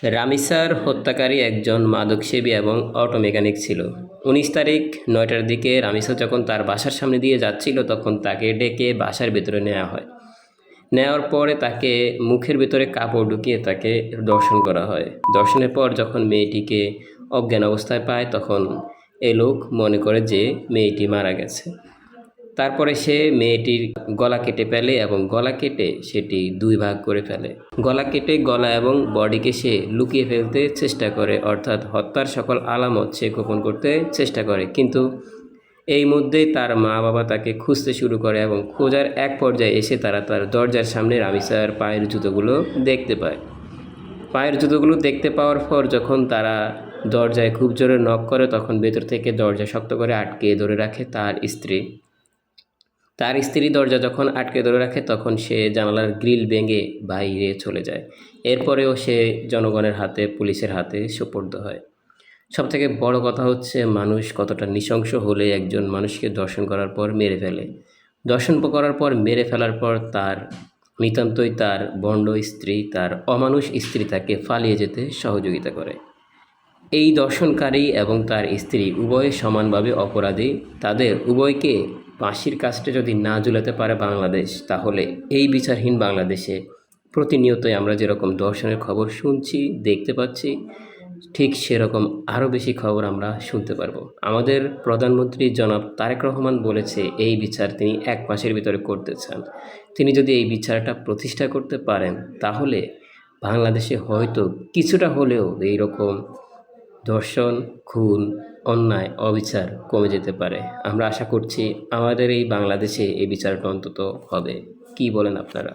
রামিসার হত্যাকারী একজন মাদকসেবী এবং অটো মেকানিক ছিল। ১৯ তারিখ ৯টার দিকে রামিসা যখন তার বাসার সামনে দিয়ে যাচ্ছিল তখন তাকে ডেকে বাসার ভেতরে নেওয়া হয়। নেওয়ার পরে তাকে মুখের ভেতরে কাপড় ঢুকিয়ে তাকে দর্শন করা হয়। দর্শনের পর যখন মেয়েটিকে অজ্ঞান অবস্থায় পায় তখন এ লোক মনে করে যে মেয়েটি মারা গেছে। তারপরে সে মেয়েটির গলা কেটে ফেলে এবং গলা কেটে সেটি দুই ভাগ করে ফেলে। গলা কেটে গলা এবং বডিকে সে লুকিয়ে ফেলতে চেষ্টা করে, অর্থাৎ হত্যার সকল আলামত সে গোপন করতে চেষ্টা করে। কিন্তু এই মধ্যেই তার মা বাবা তাকে খুঁজতে শুরু করে এবং খোঁজার এক পর্যায়ে এসে তারা তার দরজার সামনে রামিসার পায়ের জুতোগুলো দেখতে পায়। পায়ের জুতোগুলো দেখতে পাওয়ার পর যখন তারা দরজায় খুব জোরে নক করে তখন ভেতর থেকে দরজা শক্ত করে আটকে ধরে রাখে তার স্ত্রী দরজা যখন আটকে ধরে রাখে তখন সে জানালার গ্রিল ভেঙে বাইরে চলে যায়। এরপরেও সে জনগণের হাতে, পুলিশের হাতে সোপর্দ হয়। সবথেকে বড় কথা হচ্ছে মানুষ কতটা নৃশংস হলে একজন মানুষকে দর্শন করার পর মেরে ফেলে। দর্শন করার পর মেরে ফেলার পর তার নিতান্তই তার বন্ড স্ত্রী, তার অমানুষ স্ত্রী তাকে পালিয়ে যেতে সহযোগিতা করে। এই দর্শনকারী এবং তার স্ত্রী উভয়ে সমানভাবে অপরাধী। তাদের উভয়কে ফাঁসির কাস্টে যদি না ঝুলাতে পারে বাংলাদেশ, তাহলে এই বিচারহীন বাংলাদেশে প্রতিনিয়তই আমরা যেরকম দর্শনের খবর শুনছি, দেখতে পাচ্ছি, ঠিক সেরকম আরও বেশি খবর আমরা শুনতে পারবো। আমাদের প্রধানমন্ত্রী জনাব তারেক রহমান বলেছে এই বিচার তিনি 1 মাসের ভিতরে করতে চান। তিনি যদি এই বিচারটা প্রতিষ্ঠা করতে পারেন তাহলে বাংলাদেশে হয়তো কিছুটা হলেও এইরকম ধর্ষণ, খুন, অন্যায়, অবিচার কমে যেতে পারে। আমরা আশা করছি আমাদের এই বাংলাদেশে এই বিচারটা অন্তত হবে। কি বলেন আপনারা?